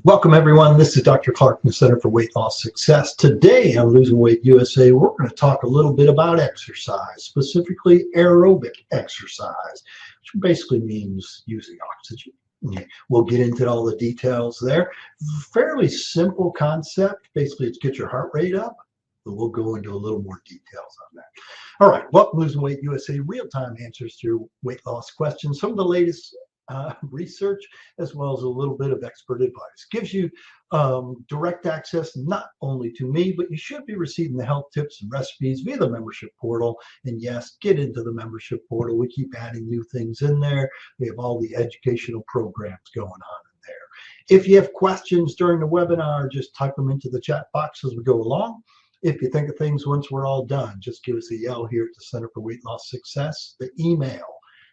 Welcome everyone, this is Dr. Clark from the Center for Weight Loss Success. Today on Losing Weight USA, we're going to talk a little bit about exercise, specifically aerobic exercise, which basically means using oxygen. We'll get into all the details there. Fairly simple concept, basically it's get your heart rate up, but we'll go into a little more details on that. All right, welcome Losing Weight USA, real-time answers to your weight loss questions. Some of the latest research as well as a little bit of expert advice. Gives you direct access not only to me, but you should be receiving the health tips and recipes via the membership portal. And yes, get into the membership portal. We keep adding new things in there. We have all the educational programs going on in there. If you have questions during the webinar, just type them into the chat box as we go along. If you think of things once we're all done, just give us a yell here at the Center for Weight Loss Success. The email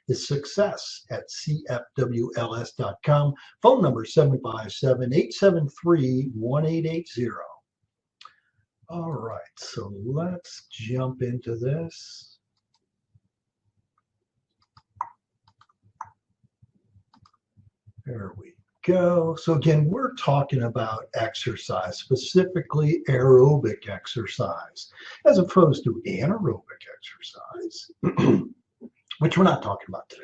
is success@cfwls.com. Phone number 757-873-1880. All right, so let's jump into this. There we go. So again, we're talking about exercise, specifically aerobic exercise, as opposed to anaerobic exercise. Which we're not talking about today.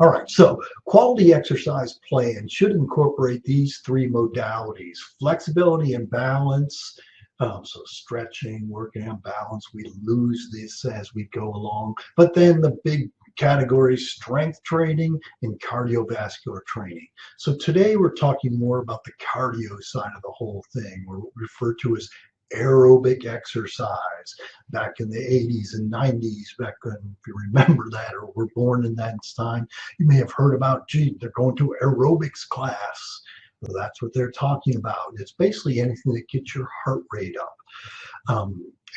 All right, so quality exercise plan should incorporate these three modalities: flexibility and balance. So stretching, working on balance, we lose this as we go along. But then the big categories: strength training and cardiovascular training. So today we're talking more about the cardio side of the whole thing, or what we refer to as aerobic exercise. Back in the 80s and 90s, back when, if you remember that or were born in that time, you may have heard about, gee, they're going to aerobics class. Well, that's what they're talking about. It's basically anything that gets your heart rate up.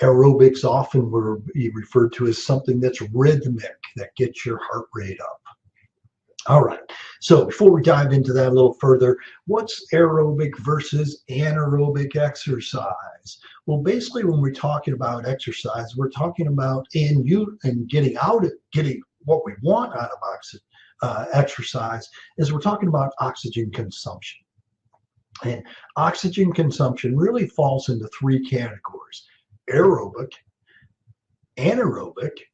Aerobics often were referred to as something that's rhythmic, that gets your heart rate up. All right, so before we dive into that a little further, what's aerobic versus anaerobic exercise? Well, basically when we're talking about exercise, we're talking about getting what we want out of exercise is we're talking about oxygen consumption. And oxygen consumption really falls into three categories: aerobic, anaerobic,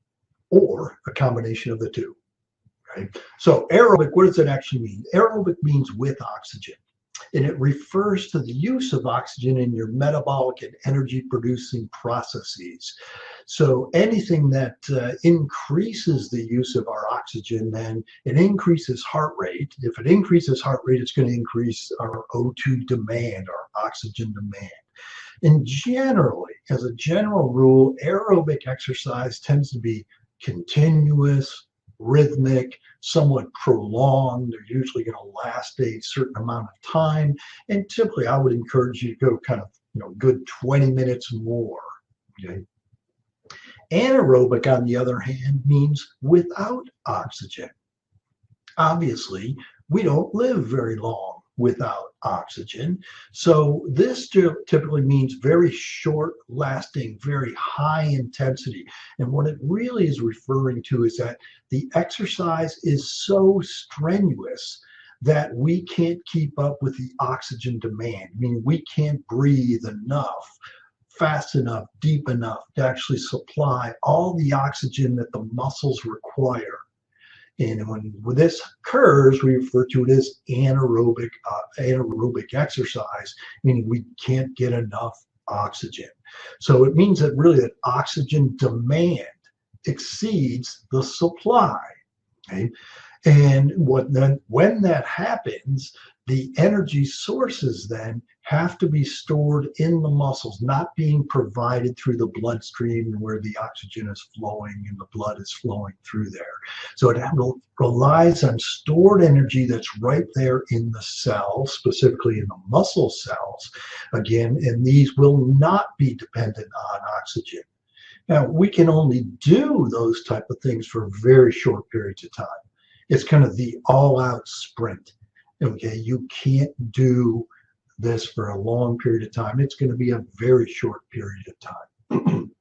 or a combination of the two. Right? So aerobic, what does it actually mean? Aerobic means with oxygen, and it refers to the use of oxygen in your metabolic and energy producing processes. So anything that increases the use of our oxygen, then it increases heart rate. If it increases heart rate, it's going to increase our O2 demand, our oxygen demand. And generally, as a general rule, aerobic exercise tends to be continuous, rhythmic, somewhat prolonged. They're usually going to last a certain amount of time, and typically I would encourage you to go kind of good 20 minutes more. Okay. Anaerobic, on the other hand, means without oxygen. Obviously, we don't live very long without oxygen. So this typically means very short lasting, very high intensity. And what it really is referring to is that the exercise is so strenuous that we can't keep up with the oxygen demand. I mean, we can't breathe enough, fast enough, deep enough to actually supply all the oxygen that the muscles require. And when this occurs, we refer to it as anaerobic exercise, meaning we can't get enough oxygen. So it means that really that oxygen demand exceeds the supply. Okay? And when that happens, the energy sources then have to be stored in the muscles, not being provided through the bloodstream where the oxygen is flowing and the blood is flowing through there. So it relies on stored energy that's right there in the cells, specifically in the muscle cells, again, and these will not be dependent on oxygen. Now, we can only do those type of things for very short periods of time. It's kind of the all-out sprint. Okay, you can't do this for a long period of time. It's going to be a very short period of time.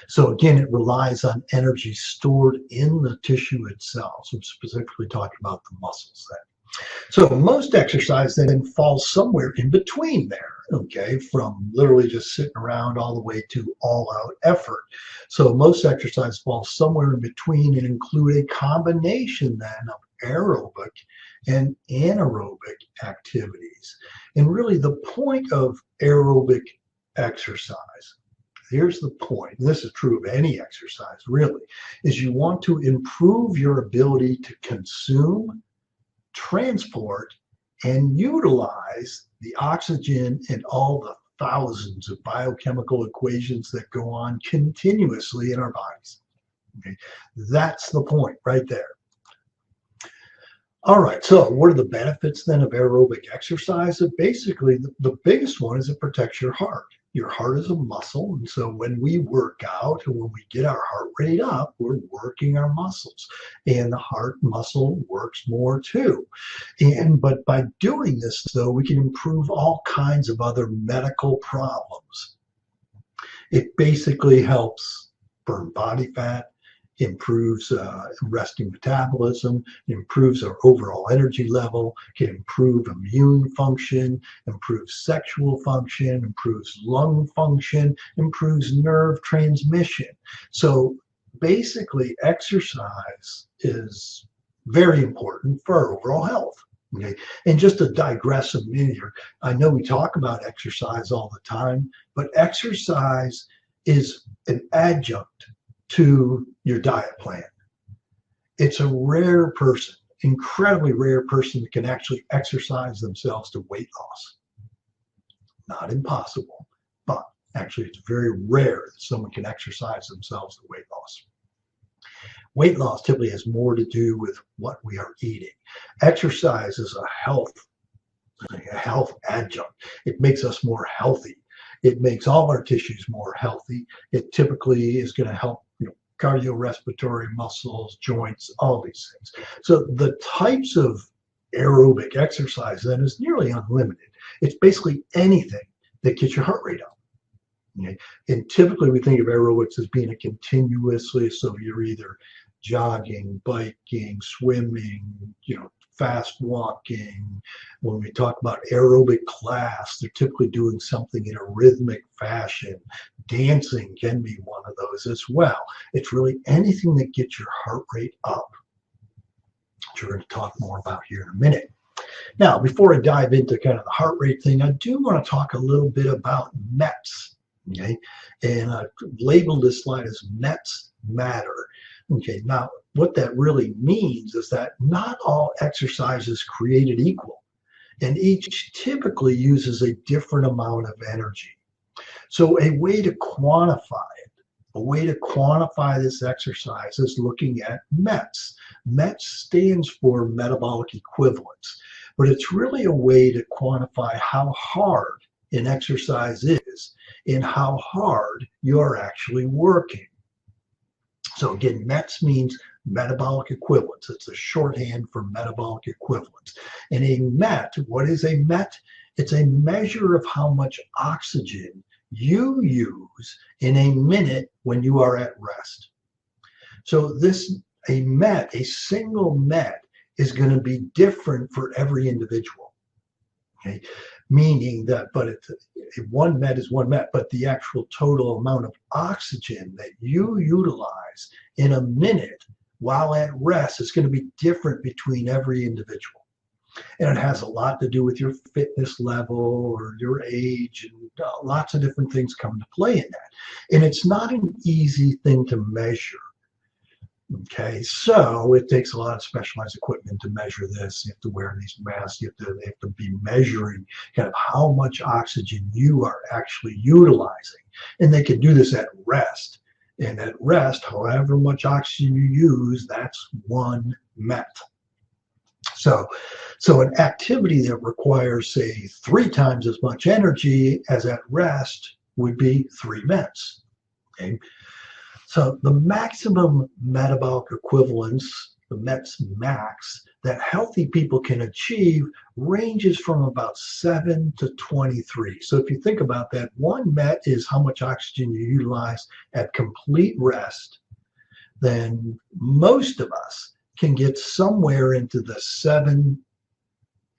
So again, it relies on energy stored in the tissue itself. So I'm specifically talking about the muscles then. So most exercise then falls somewhere in between there, okay, from literally just sitting around all the way to all out effort. So most exercise falls somewhere in between and include a combination then of aerobic and anaerobic activities. And really the point of aerobic exercise, here's the point, and this is true of any exercise really, is you want to improve your ability to consume, transport, and utilize the oxygen and all the thousands of biochemical equations that go on continuously in our bodies. Okay? That's the point right there. All right, so what are the benefits then of aerobic exercise? Basically, the biggest one is it protects your heart. Your heart is a muscle, and so when we work out and when we get our heart rate up, we're working our muscles, and the heart muscle works more too. But by doing this, though, we can improve all kinds of other medical problems. It basically helps burn body fat, improves resting metabolism, improves our overall energy level, can improve immune function, improves sexual function, improves lung function, improves nerve transmission. So basically exercise is very important for our overall health. Okay. And just to digress a minute here, I know we talk about exercise all the time, but exercise is an adjunct to your diet plan. It's a rare person, incredibly rare person that can actually exercise themselves to weight loss. Not impossible, but actually it's very rare that someone can exercise themselves to weight loss. Weight loss typically has more to do with what we are eating. Exercise is a health adjunct. It makes us more healthy. It makes all of our tissues more healthy. It typically is going to help cardiorespiratory muscles, joints, all these things. So the types of aerobic exercise then is nearly unlimited. It's basically anything that gets your heart rate up. Okay? And typically we think of aerobics as being a continuously, so you're either jogging, biking, swimming, fast walking. When we talk about aerobic class, they're typically doing something in a rhythmic fashion. Dancing can be one of those as well. It's really anything that gets your heart rate up, which we're going to talk more about here in a minute. Now, before I dive into kind of the heart rate thing, I do want to talk a little bit about METs. Okay, and I labeled this slide as METs matter. Okay, now what that really means is that not all exercise is created equal, and each typically uses a different amount of energy. So a way to quantify it, a way to quantify this exercise is looking at METs. METs stands for metabolic equivalence, but it's really a way to quantify how hard an exercise is and how hard you're actually working. So again, METs means metabolic equivalence. It's a shorthand for metabolic equivalence. And a MET, what is a MET? It's a measure of how much oxygen you use in a minute when you are at rest. So a MET, a single MET, is going to be different for every individual. Okay, meaning that, one MET is one MET, but the actual total amount of oxygen that you utilize in a minute while at rest is going to be different between every individual. And it has a lot to do with your fitness level or your age, and lots of different things come into play in that. And it's not an easy thing to measure. Okay, so it takes a lot of specialized equipment to measure this. You have to wear these masks. They have to be measuring kind of how much oxygen you are actually utilizing. And they can do this at rest. And at rest, however much oxygen you use, that's one MET. So an activity that requires, say, 3 times as much energy as at rest would be 3 METs. Okay. So the maximum metabolic equivalence, the METs max, that healthy people can achieve ranges from about 7 to 23. So if you think about that, 1 MET is how much oxygen you utilize at complete rest. Then most of us can get somewhere into the 7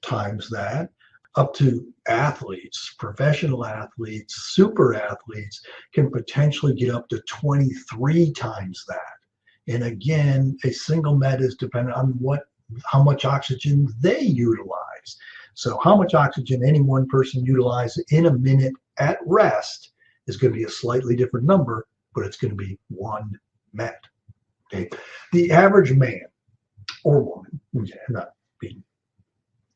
times that, up to athletes, professional athletes, super athletes can potentially get up to 23 times that. And again, a single med is dependent on how much oxygen they utilize. So how much oxygen any one person utilizes in a minute at rest is going to be a slightly different number, but it's going to be 1 med. Okay. The average man or woman, not being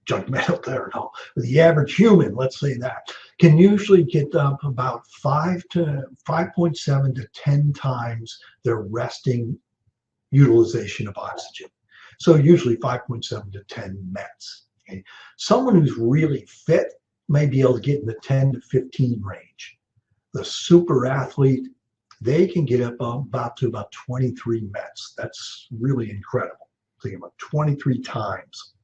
judgmental there, no, the average human, let's say that, can usually get up about 5.7 to 10 times their resting utilization of oxygen. So usually 5.7 to 10 mets. Okay. Someone who's really fit may be able to get in the 10 to 15 range. The super athlete, they can get up about 23 mets. That's really incredible. Think about 23 times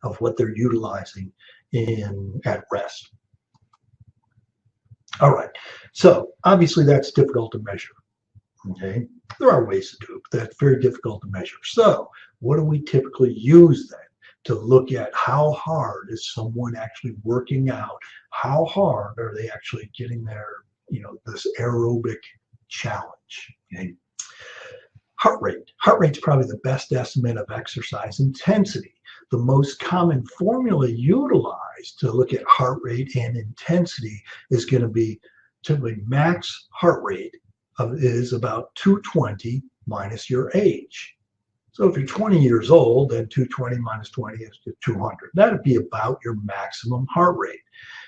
of what they're utilizing at rest. All right, so obviously that's difficult to measure. Okay, there are ways to do it, but that's very difficult to measure. So what do we typically use then to look at how hard is someone actually working out? How hard are they actually getting their, this aerobic challenge? Okay. Heart rate. Heart rate's probably the best estimate of exercise intensity. The most common formula utilized to look at heart rate and intensity is going to be typically max heart rate is about 220 minus your age. So if you're 20 years old, then 220 minus 20 is 200. That would be about your maximum heart rate.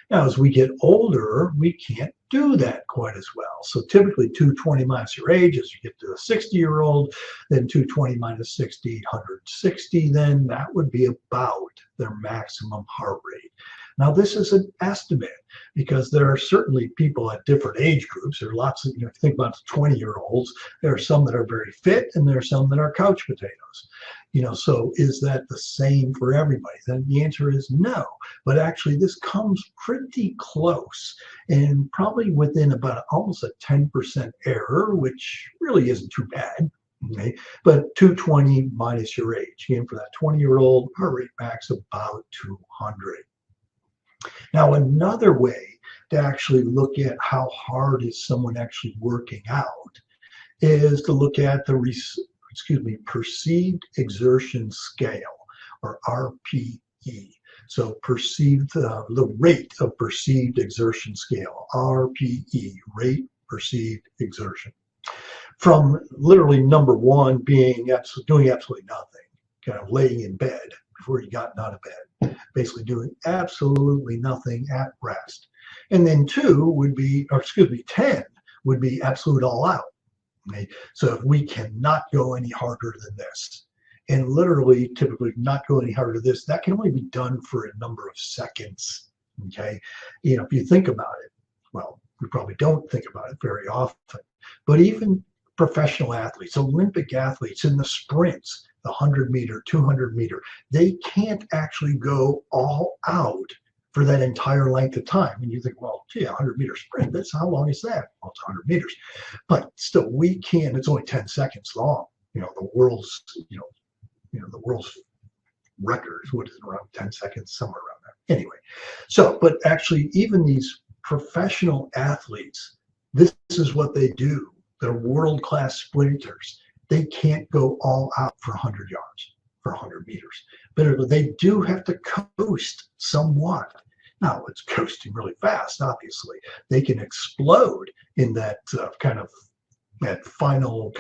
Now, as we get older, we can't do that quite as well. So typically 220 minus your age, as you get to a 60-year-old, then 220 minus 60, 160, then that would be about their maximum heart rate. Now, this is an estimate because there are certainly people at different age groups. There are lots of, if you think about the 20-year-olds, there are some that are very fit and there are some that are couch potatoes. So is that the same for everybody? Then the answer is no. But actually, this comes pretty close and probably within about almost a 10% error, which really isn't too bad. Okay, but 220 minus your age. Again, for that 20-year-old, heart rate max about 200. Now, another way to actually look at how hard is someone actually working out is to look at the perceived exertion scale, or RPE. So the rate of perceived exertion scale, RPE, rate perceived exertion. From literally number 1 being doing absolutely nothing, kind of laying in bed before you got out of bed, basically doing absolutely nothing at rest. And then 10 would be absolute all out. Okay? So if we cannot go any harder than this, and literally typically not go any harder than this, that can only be done for a number of seconds. Okay, if you think about it, well, we probably don't think about it very often, but even professional athletes, Olympic athletes in the sprints, the 100-meter, 200-meter, they can't actually go all out for that entire length of time. And you think, well, gee, 100-meter sprint, that's how long is that? Well, it's 100 meters. But still, we can't, it's only 10 seconds long. The world's, the world's record, what is it, around 10 seconds, somewhere around there. Anyway, but actually, even these professional athletes, this is what they do. They're world-class sprinters. They can't go all out for 100 yards, for 100 meters. But they do have to coast somewhat. Now, it's coasting really fast, obviously. They can explode in that final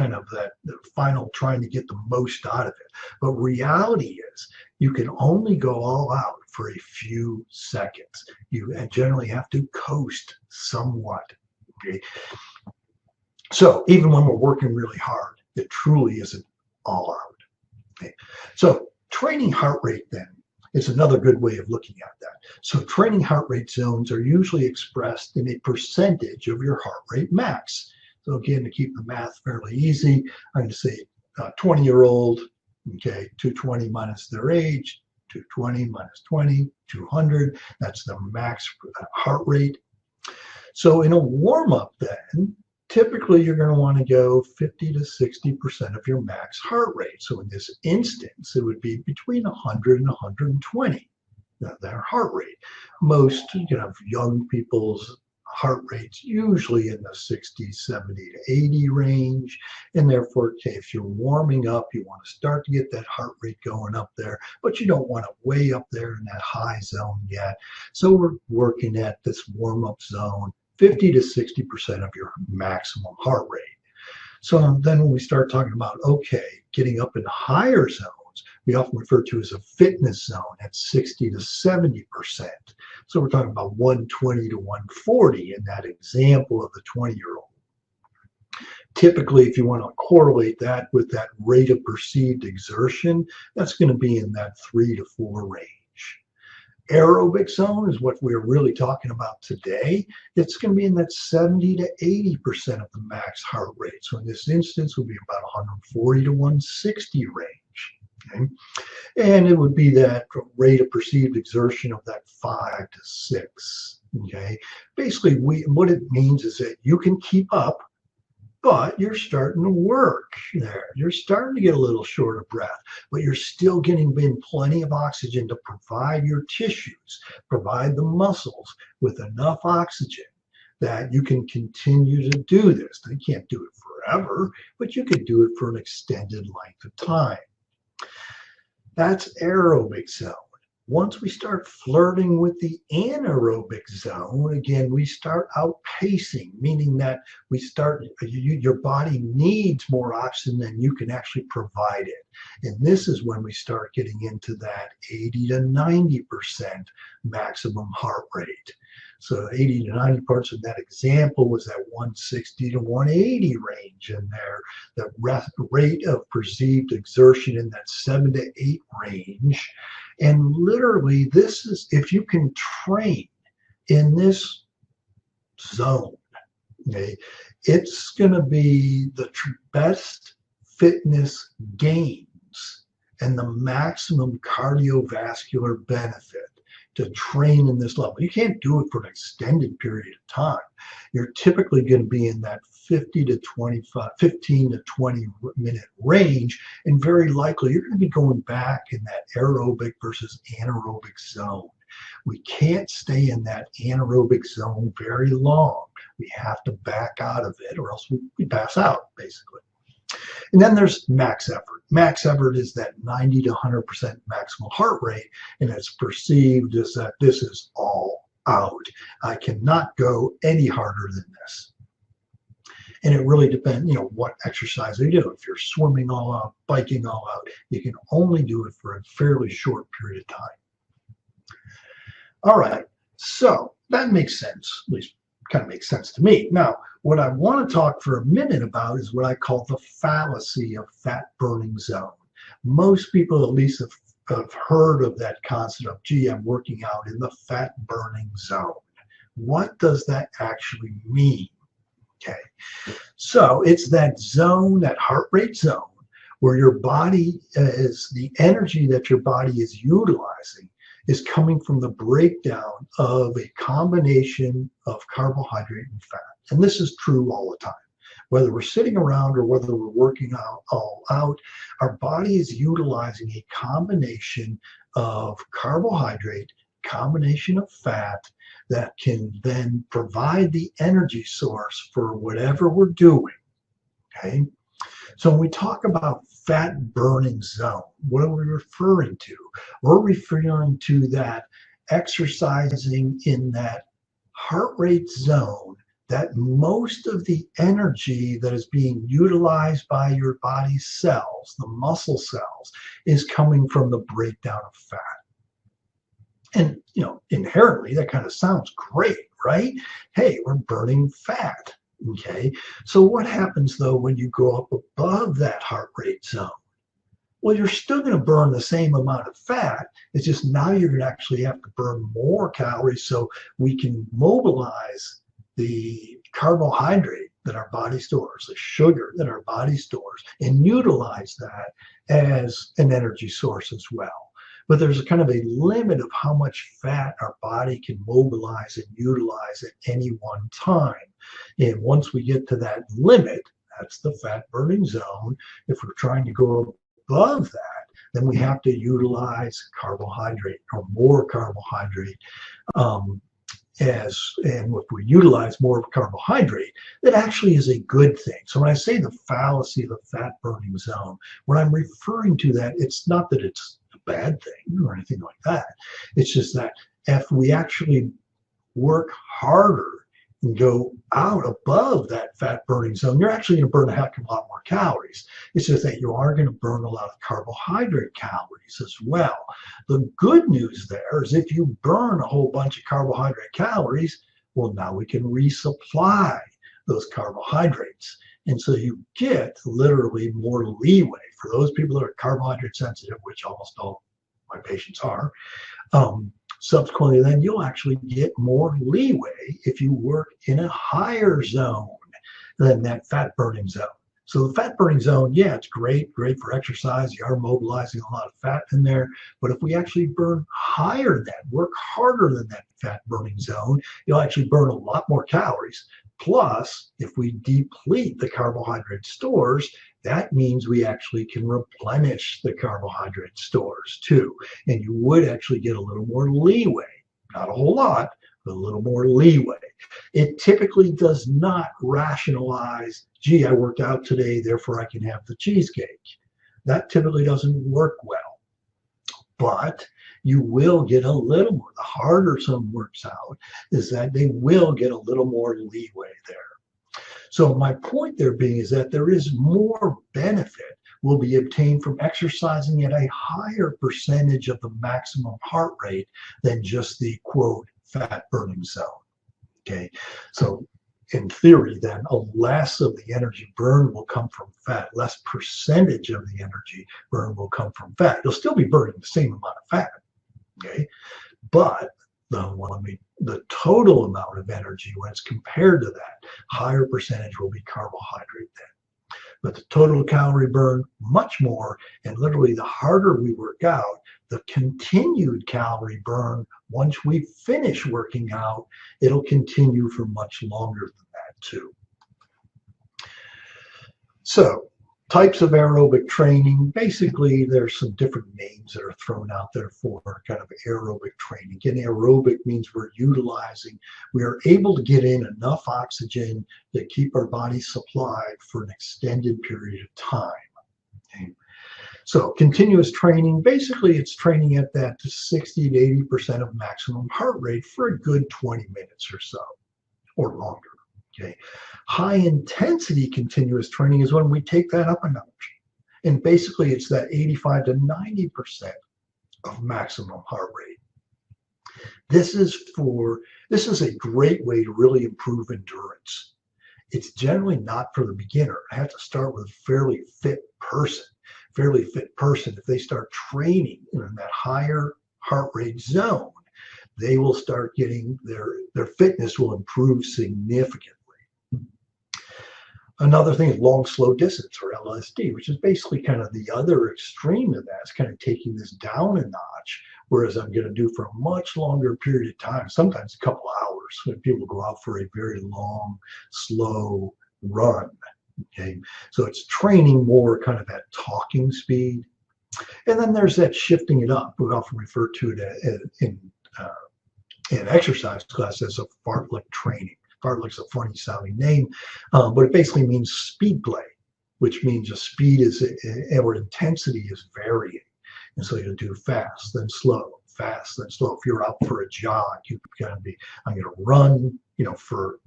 trying to get the most out of it. But reality is you can only go all out for a few seconds. You generally have to coast somewhat. Okay. So even when we're working really hard, it truly isn't all out. Okay. So training heart rate then is another good way of looking at that. So training heart rate zones are usually expressed in a percentage of your heart rate max. So again, to keep the math fairly easy, I'm going to say 20-year-old, okay, 220 minus their age, 220 minus 20, 200. That's the max heart rate. So in a warm-up then, typically you're going to want to go 50 to 60% of your max heart rate. So in this instance, it would be between 100 and 120. their heart rate. Most, young people's heart rates usually in the 60, 70 to 80 range. And therefore, okay, if you're warming up, you want to start to get that heart rate going up there, but you don't want to way up there in that high zone yet. So we're working at this warm up zone, 50 to 60% of your maximum heart rate. So then when we start talking about, okay, getting up in higher zones, we often refer to as a fitness zone at 60 to 70%. So we're talking about 120 to 140 in that example of the 20-year-old. Typically, if you want to correlate that with that rate of perceived exertion, that's going to be in that 3 to 4 range. Aerobic zone is what we're really talking about today. It's going to be in that 70 to 80% of the max heart rate. So in this instance, it would be about 140 to 160 range. Okay? And it would be that rate of perceived exertion of that 5 to 6. Okay, basically, what it means is that you can keep up, but you're starting to work there. You're starting to get a little short of breath, but you're still getting in plenty of oxygen to provide your tissues, provide the muscles with enough oxygen that you can continue to do this. You can't do it forever, but you can do it for an extended length of time. That's aerobic zone. Once we start flirting with the anaerobic zone, again, we start outpacing, meaning that we start, your body needs more oxygen than you can actually provide it. And this is when we start getting into that 80 to 90% maximum heart rate. So 80 to 90% of that example was that 160 to 180 range in there. The rate of perceived exertion in that 7 to 8 range. And literally, this is, if you can train in this zone, okay, it's going to be the best fitness gains and the maximum cardiovascular benefit to train in this level. You can't do it for an extended period of time. You're typically going to be in that 15 to 20 minute range, and very likely you're going to be going back in that aerobic versus anaerobic zone. We can't stay in that anaerobic zone very long. We have to back out of it, or else we pass out, basically. And then there's max effort. Max effort is that 90 to 100% maximal heart rate, and it's perceived as that this is all out. I cannot go any harder than this. And it really depends, what exercise you do. If you're swimming all out, biking all out, you can only do it for a fairly short period of time. All right, so that makes sense, at least kind of makes sense to me. Now, what I want to talk for a minute about is what I call the fallacy of fat burning zone. Most people at least have heard of that concept of, gee, I'm working out in the fat burning zone. What does that actually mean? Okay, so it's that zone, that heart rate zone, where your body is, the energy that your body is utilizing is coming from the breakdown of a combination of carbohydrate and fat. And this is true all the time. Whether we're sitting around or whether we're working all out, our body is utilizing a combination of carbohydrate, combination of fat, that can then provide the energy source for whatever we're doing. Okay, so when we talk about fat burning zone, what are we referring to? We're referring to that exercising in that heart rate zone, that most of the energy that is being utilized by your body's cells, the muscle cells, is coming from the breakdown of fat. And, inherently, that kind of sounds great, right? Hey, we're burning fat. Okay, so what happens though when you go up above that heart rate zone? Well, you're still going to burn the same amount of fat. It's just now you're going to actually have to burn more calories so we can mobilize the carbohydrate that our body stores, the sugar that our body stores, and utilize that as an energy source as well. But there's a kind of a limit of how much fat our body can mobilize and utilize at any one time. And once we get to that limit, that's the fat burning zone. If we're trying to go above that, then we have to utilize carbohydrate or more carbohydrate. Um, and if we utilize more carbohydrate, that actually is a good thing. So when I say the fallacy of the fat burning zone, when I'm referring to that, it's not that it's a bad thing or anything like that. It's just that if we actually work harder and go out above that fat burning zone, you're actually going to burn a heck of a lot more calories. It's just that you are going to burn a lot of carbohydrate calories as well. The good news there is if you burn a whole bunch of carbohydrate calories, well, now we can resupply those carbohydrates. And so you get literally more leeway for those people that are carbohydrate sensitive, which almost all my patients are. Subsequently, then you'll actually get more leeway if you work in a higher zone than that fat burning zone. So the fat burning zone, yeah, it's great for exercise. You are mobilizing a lot of fat in there. But if we actually burn higher than that, work harder than that fat burning zone, you'll actually burn a lot more calories. Plus, if we deplete the carbohydrate stores, that means we actually can replenish the carbohydrate stores too. And you would actually get a little more leeway, not a whole lot, but a little more leeway. It typically does not rationalize, gee, I worked out today, therefore I can have the cheesecake. That typically doesn't work well. But you will get a little more. The harder someone works out is that they will get a little more leeway there. So my point there being is that there is more benefit will be obtained from exercising at a higher percentage of the maximum heart rate than just the quote fat burning zone. Okay, so in theory, then a less of the energy burn will come from fat, less percentage of the energy burn will come from fat. You'll still be burning the same amount of fat, okay, but the total amount of energy when it's compared to that, higher percentage will be carbohydrate then. But the total calorie burn, much more, and literally the harder we work out, the continued calorie burn, once we finish working out, it'll continue for much longer than that too. So, types of aerobic training, basically there's some different names that are thrown out there for kind of aerobic training. And aerobic means we are able to get in enough oxygen to keep our body supplied for an extended period of time. Okay. So continuous training, basically it's training at that 60 to 80% of maximum heart rate for a good 20 minutes or so, or longer. Okay. High intensity continuous training is when we take that up a notch. And basically it's that 85 to 90% of maximum heart rate. This is a great way to really improve endurance. It's generally not for the beginner. I have to start with a fairly fit person. If they start training in that higher heart rate zone, they will start getting their fitness will improve significantly. Another thing is long, slow distance, or LSD, which is basically kind of the other extreme of that. It's kind of taking this down a notch, whereas I'm going to do for a much longer period of time, sometimes a couple hours, when people go out for a very long, slow run. Okay, so it's training more kind of at talking speed. And then there's that shifting it up. We often refer to it in exercise class as a fartlek training. Fartlek's a funny sounding name, but it basically means speed play, which means the speed or intensity is varying. And so you do fast, then slow, fast, then slow. If you're out for a jog, you're going to be, I'm going to run, for,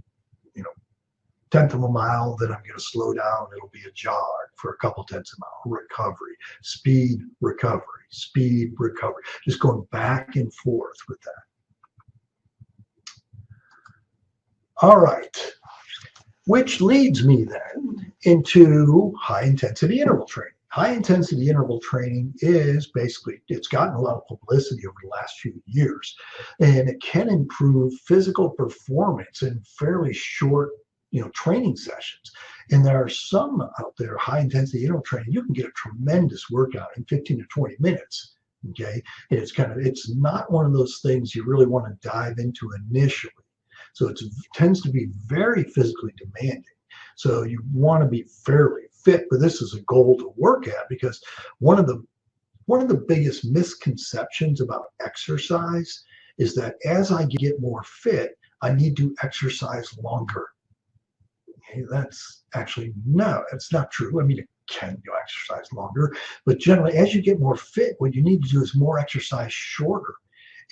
1/10 of a mile, then I'm going to slow down. It'll be a jog for a couple tenths of a mile. Recovery, speed, recovery. Just going back and forth with that. All right, which leads me then into high-intensity interval training. High-intensity interval training is basically, it's gotten a lot of publicity over the last few years, and it can improve physical performance in fairly short, training sessions. And there are some out there, high-intensity interval training, you can get a tremendous workout in 15 to 20 minutes. Okay, and it's not one of those things you really want to dive into initially. So it tends to be very physically demanding. So you want to be fairly fit, but this is a goal to work at, because one of the One of the biggest misconceptions about exercise is that as I get more fit, I need to exercise longer. Okay, that's actually no, it's not true. I mean, it can you exercise longer, but generally, as you get more fit, what you need to do is more exercise shorter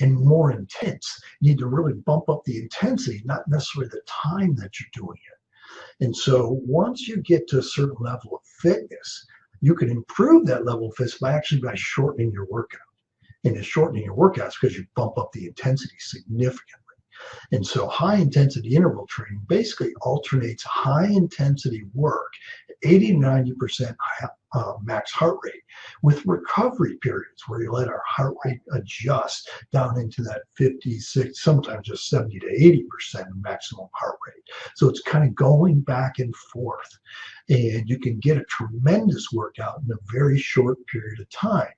and more intense. You need to really bump up the intensity, not necessarily the time that you're doing it. And so once you get to a certain level of fitness, you can improve that level of fitness by shortening your workout. And in shortening your workouts because you bump up the intensity significantly. And so high intensity interval training basically alternates high intensity work, 80 to 90% max heart rate, with recovery periods where you let our heart rate adjust down into that 56, sometimes just 70 to 80% maximum heart rate. So it's kind of going back and forth. And you can get a tremendous workout in a very short period of time.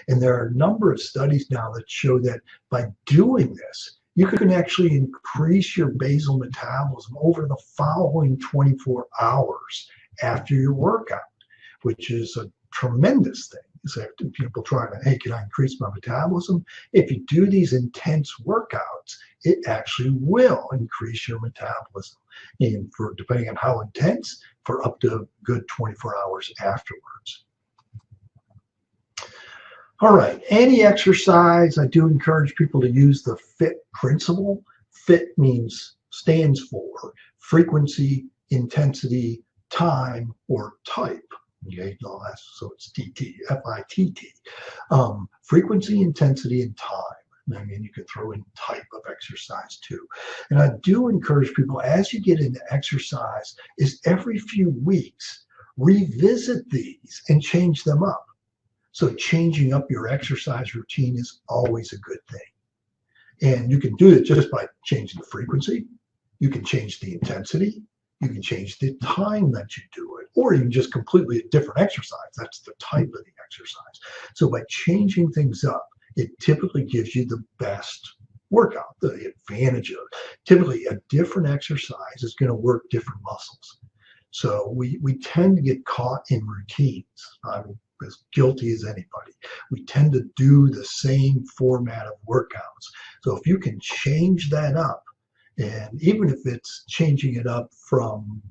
And there are a number of studies now that show that by doing this, you can actually increase your basal metabolism over the following 24 hours after your workout, which is a tremendous thing. So people trying to, hey, can I increase my metabolism? If you do these intense workouts, it actually will increase your metabolism. And for depending on how intense, for up to a good 24 hours afterwards. All right, any exercise, I do encourage people to use the FIT principle. FIT stands for frequency, intensity, time, or type. Okay, so it's TT, FITT. Frequency, intensity, and time. I mean, you could throw in type of exercise too. And I do encourage people, as you get into exercise, is every few weeks, revisit these and change them up. So changing up your exercise routine is always a good thing. And you can do it just by changing the frequency. You can change the intensity. You can change the time that you do it, or you can just completely a different exercise. That's the type of the exercise. So by changing things up, it typically gives you the best workout, the advantage of it. Typically a different exercise is going to work different muscles. So we tend to get caught in routines. I'm as guilty as anybody. We tend to do the same format of workouts. So if you can change that up, and even if it's changing it up from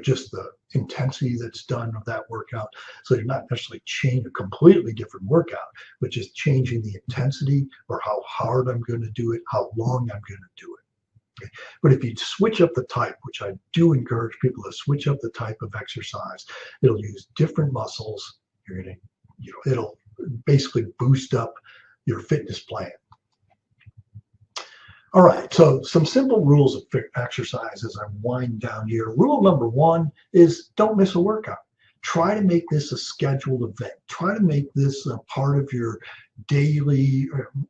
just the intensity that's done of that workout, so you're not necessarily changing a completely different workout, but just changing the intensity or how hard I'm going to do it, how long I'm going to do it. Okay. But if you switch up the type, which I do encourage people to switch up the type of exercise, it'll use different muscles. You're going to, it'll basically boost up your fitness plan. All right, so some simple rules of exercise as I wind down here. Rule number one is don't miss a workout. Try to make this a scheduled event. Try to make this a part of your daily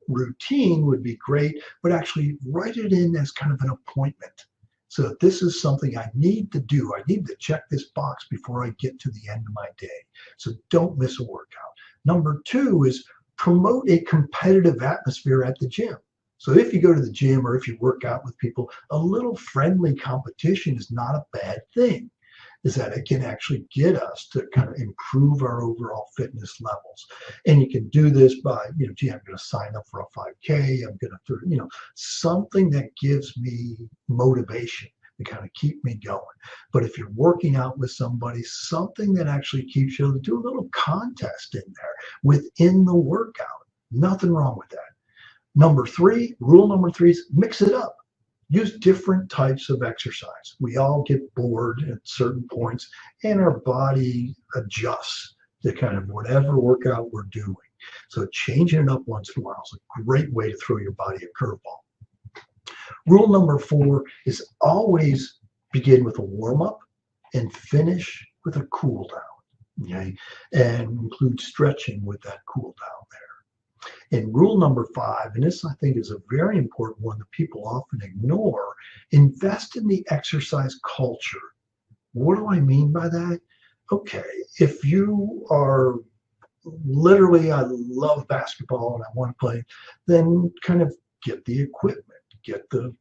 routine would be great, but actually write it in as kind of an appointment. So that this is something I need to do. I need to check this box before I get to the end of my day. So don't miss a workout. Number two is promote a competitive atmosphere at the gym. So if you go to the gym or if you work out with people, a little friendly competition is not a bad thing. Is that it can actually get us to kind of improve our overall fitness levels. And you can do this by, gee, I'm going to sign up for a 5K. I'm going to, something that gives me motivation to kind of keep me going. But if you're working out with somebody, something that actually keeps you, do a little contest in there within the workout. Nothing wrong with that. Rule number three is mix it up. Use different types of exercise. We all get bored at certain points and our body adjusts to kind of whatever workout we're doing. So changing it up once in a while is a great way to throw your body a curveball. Rule number 4 is always begin with a warm-up and finish with a cool down. Okay? And include stretching with that cool down there. And rule number 5, and this I think is a very important one that people often ignore, invest in the exercise culture. What do I mean by that? Okay, if you are literally, I love basketball and I want to play, then kind of get the equipment, get the,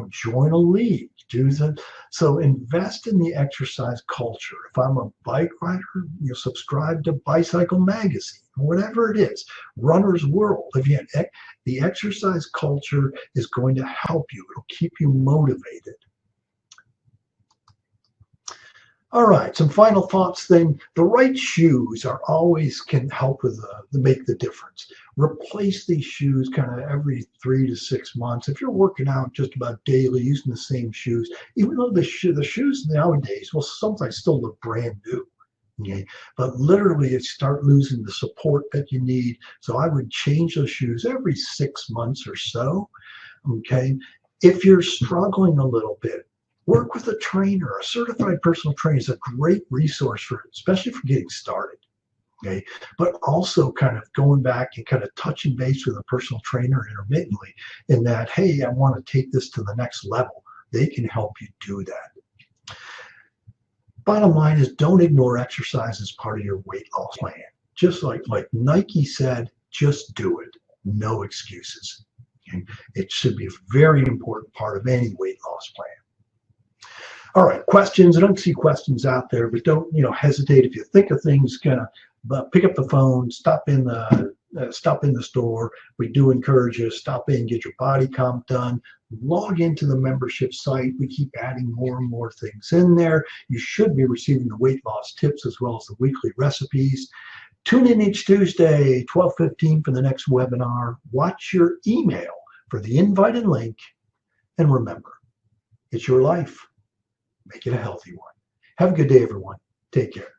join a league, so invest in the exercise culture. If I'm a bike rider, subscribe to Bicycle Magazine, whatever it is, Runner's World. Again, the exercise culture is going to help you. It'll keep you motivated. All right, some final thoughts then. The right shoes can help with make the difference. Replace these shoes kind of every 3 to 6 months. If you're working out just about daily using the same shoes, even though the shoes nowadays will sometimes still look brand new. Okay, but literally you start losing the support that you need. So I would change those shoes every 6 months or so. Okay, if you're struggling a little bit, work with a trainer. A certified personal trainer is a great resource especially for getting started. Okay, but also kind of going back and kind of touching base with a personal trainer intermittently in that, hey, I want to take this to the next level. They can help you do that. Bottom line is, don't ignore exercise as part of your weight loss plan. Just like Nike said, just do it. No excuses. Okay? It should be a very important part of any weight loss plan. All right, questions. I don't see questions out there, but don't hesitate. If you think of things, kind of pick up the phone, stop in the store. We do encourage you to stop in, get your body comp done, log into the membership site. We keep adding more and more things in there. You should be receiving the weight loss tips as well as the weekly recipes. Tune in each Tuesday, 12:15 for the next webinar. Watch your email for the invite and link. And remember, it's your life. Make it a healthy one. Have a good day, everyone. Take care.